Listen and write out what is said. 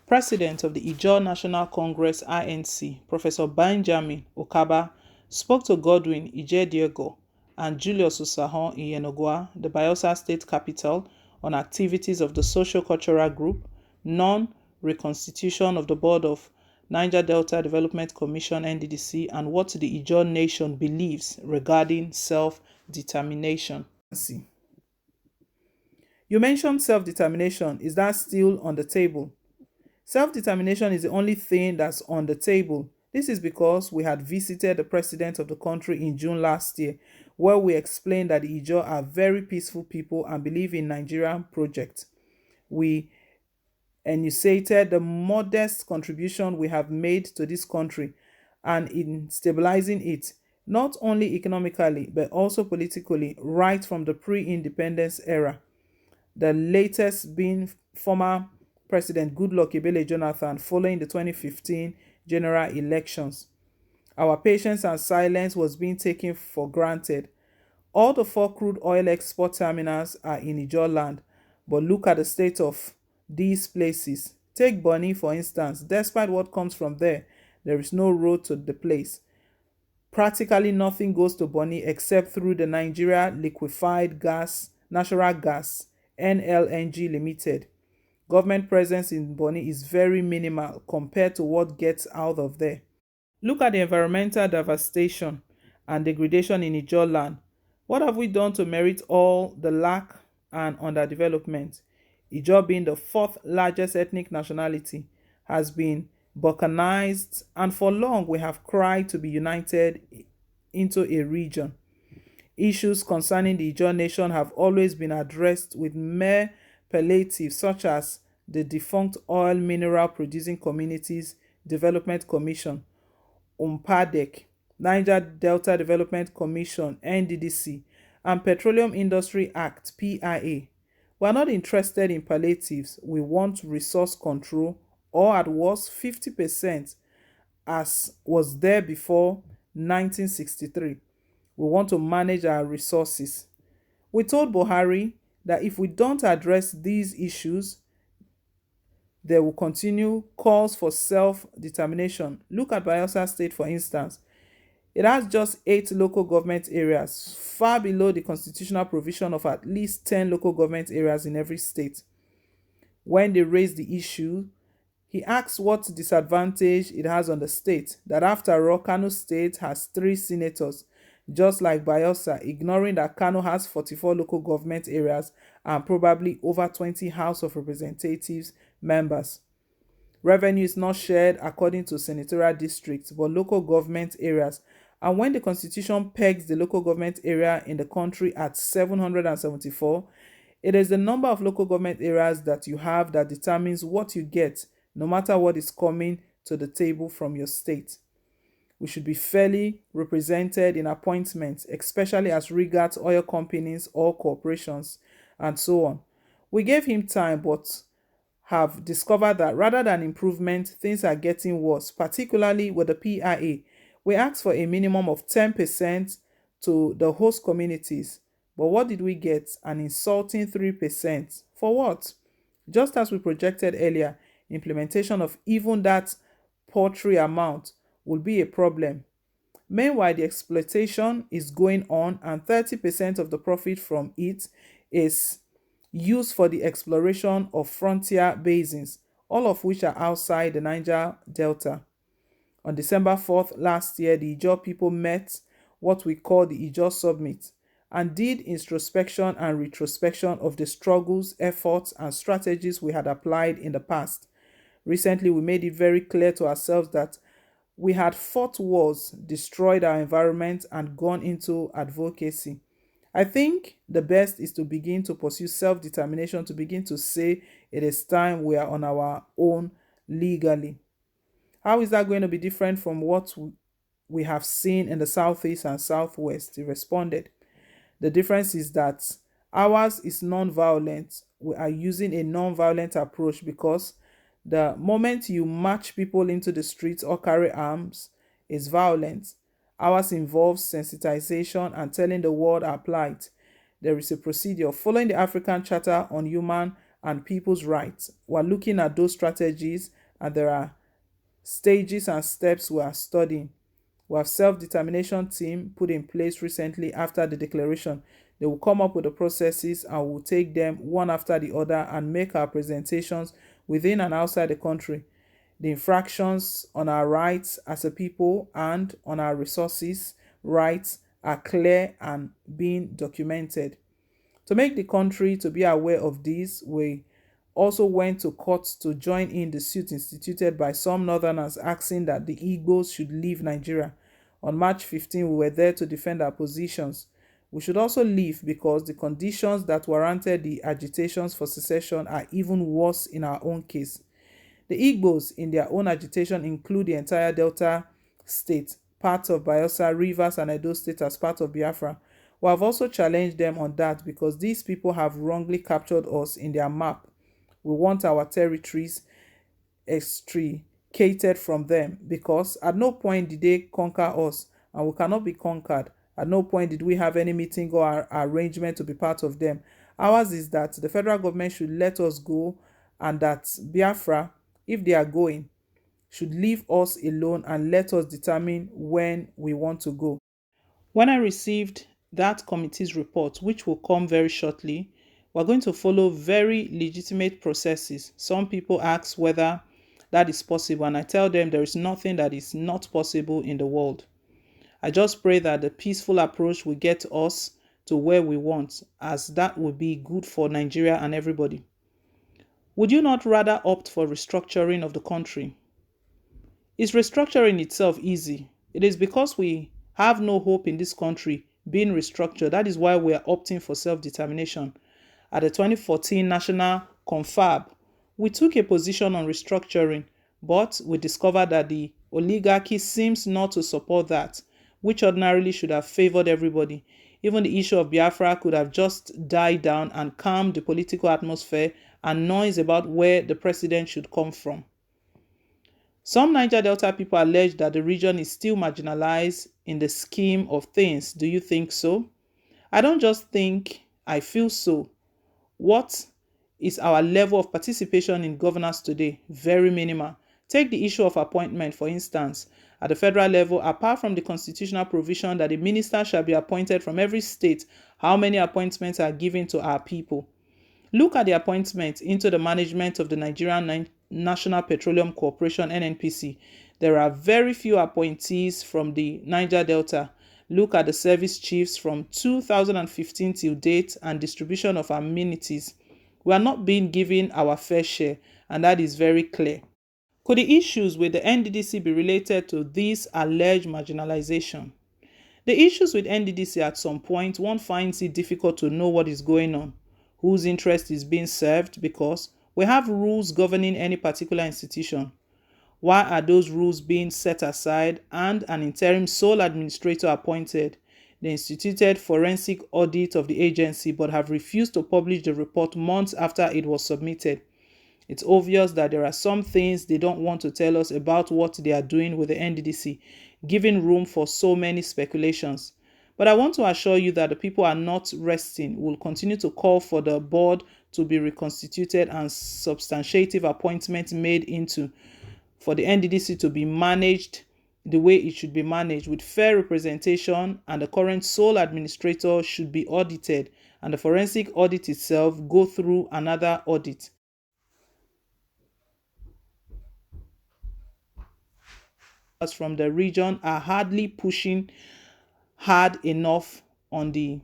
President of the Ijaw National Congress (INC), Professor Benjamin Okaba, spoke to Godwin Ijediego and Julius Usahon in Yenagoa, the Bayelsa State capital, on activities of the socio-cultural group, non-reconstitution of the board of Niger Delta Development Commission (NDDC), and what the Ijaw nation believes regarding self-determination. You mentioned self-determination. Is that still on the table? Self-determination is the only thing that's on the table. This is because we had visited the president of the country in June last year, where we explained that the Ijaw are very peaceful people and believe in Nigerian project. We enunciated the modest contribution we have made to this country and in stabilizing it, not only economically but also politically, right from the pre-independence era. The latest being former President Goodluck Ebele Jonathan following the 2015 general elections. Our patience and silence was being taken for granted. All the 4 crude oil export terminals are in Ijaw land, but look at the state of these places. Take Bonny, for instance. Despite what comes from there, there is no road to the place. Practically nothing goes to Bonny except through the Nigeria Liquefied Gas, Natural Gas, NLNG Limited. Government presence in Bonny is very minimal compared to what gets out of there. Look at the environmental devastation and degradation in Ijaw land. What have we done to merit all the lack and underdevelopment? Ijaw, being the 4th largest ethnic nationality, has been balkanized, and for long we have cried to be united into a region. Issues concerning the Ijaw nation have always been addressed with mere palliatives, such as the defunct Oil Mineral Producing Communities Development Commission, UMPADEC, Niger Delta Development Commission (NDDC), and Petroleum Industry Act (PIA). We are not interested in palliatives. We want resource control, or at worst 50%, as was there before 1963. We want to manage our resources. We told Buhari that if we don't address these issues, there will continue calls for self-determination. Look at Bayelsa State, for instance. It has just 8 local government areas, far below the constitutional provision of at least 10 local government areas in every state. When they raised the issue, he asked what disadvantage it has on the state, that after all, Kano State has 3 senators, just like Bayelsa, ignoring that Kano has 44 local government areas and probably over 20 House of Representatives members. Revenue is not shared according to senatorial districts, but local government areas. And when the constitution pegs the local government area in the country at 774, it is the number of local government areas that you have that determines what you get, no matter what is coming to the table from your state. We should be fairly represented in appointments, especially as regards oil companies or corporations, and so on. We gave him time, but have discovered that rather than improvement, things are getting worse, particularly with the PIA. We asked for a minimum of 10% to the host communities, but what did we get? An insulting 3%. For what? Just as we projected earlier, implementation of even that paltry amount will be a problem. Meanwhile, the exploitation is going on, and 30% of the profit from it is used for the exploration of frontier basins, all of which are outside the Niger Delta. On December 4th last year, the Ijaw people met what we call the Ijaw Summit and did introspection and retrospection of the struggles, efforts, and strategies we had applied in the past. Recently, we made it very clear to ourselves that we had fought wars, destroyed our environment, and gone into advocacy. I think the best is to begin to pursue self-determination, to begin to say it is time we are on our own legally. How is that going to be different from what we have seen in the Southeast and Southwest? He responded. The difference is that ours is non-violent. We are using a non-violent approach because the moment you march people into the streets or carry arms is violent. Ours involves sensitization and telling the world our plight. There is a procedure following the African Charter on Human and People's Rights. We're looking at those strategies and there are stages and steps we are studying. We have self-determination team put in place recently after the declaration. They will come up with the processes and we'll take them one after the other and make our presentations within and outside the country. The infractions on our rights as a people and on our resources rights are clear and being documented. To make the country to be aware of this, we also went to court to join in the suit instituted by some northerners asking that the Igbos should leave Nigeria. On March 15, we were there to defend our positions. We should also leave because the conditions that warranted the agitations for secession are even worse in our own case. The Igbos, in their own agitation, include the entire Delta state, parts of Bayelsa, Rivers, and Edo state as part of Biafra. We have also challenged them on that because these people have wrongly captured us in their map. We want our territories extricated from them because at no point did they conquer us and we cannot be conquered. At no point did we have any meeting or arrangement to be part of them. Ours is that the federal government should let us go and that Biafra, if they are going, should leave us alone and let us determine when we want to go. When I received that committee's report, which will come very shortly, we're going to follow very legitimate processes. Some people ask whether that is possible, and I tell them there is nothing that is not possible in the world. I just pray that the peaceful approach will get us to where we want, as that would be good for Nigeria and everybody. Would you not rather opt for restructuring of the country? Is restructuring itself easy? It is because we have no hope in this country being restructured. That is why we are opting for self-determination. At the 2014 National Confab, we took a position on restructuring, but we discovered that the oligarchy seems not to support that, which ordinarily should have favored everybody. Even the issue of Biafra could have just died down and calmed the political atmosphere and noise about where the president should come from. Some Niger Delta people allege that the region is still marginalized in the scheme of things. Do you think so? I don't just think, I feel so. What is our level of participation in governance today? Very minimal. Take the issue of appointment, for instance. At the federal level, apart from the constitutional provision that a minister shall be appointed from every state, how many appointments are given to our people? Look at the appointment into the management of the Nigerian National Petroleum Corporation, NNPC. There are very few appointees from the Niger Delta. Look at the service chiefs from 2015 till date and distribution of amenities. We are not being given our fair share, and that is very clear. Could the issues with the NDDC be related to this alleged marginalization? The issues with NDDC, at some point, one finds it difficult to know what is going on, whose interest is being served, because we have rules governing any particular institution. Why are those rules being set aside and an interim sole administrator appointed? They instituted forensic audit of the agency but have refused to publish the report months after it was submitted. It's obvious that there are some things they don't want to tell us about what they are doing with the NDDC, giving room for so many speculations. But I want to assure you that the people are not resting. We'll continue to call for the board to be reconstituted and substantive appointments made into for the NDDC to be managed the way it should be managed, with fair representation, and the current sole administrator should be audited and the forensic audit itself go through another audit. From the region are hardly pushing hard enough on the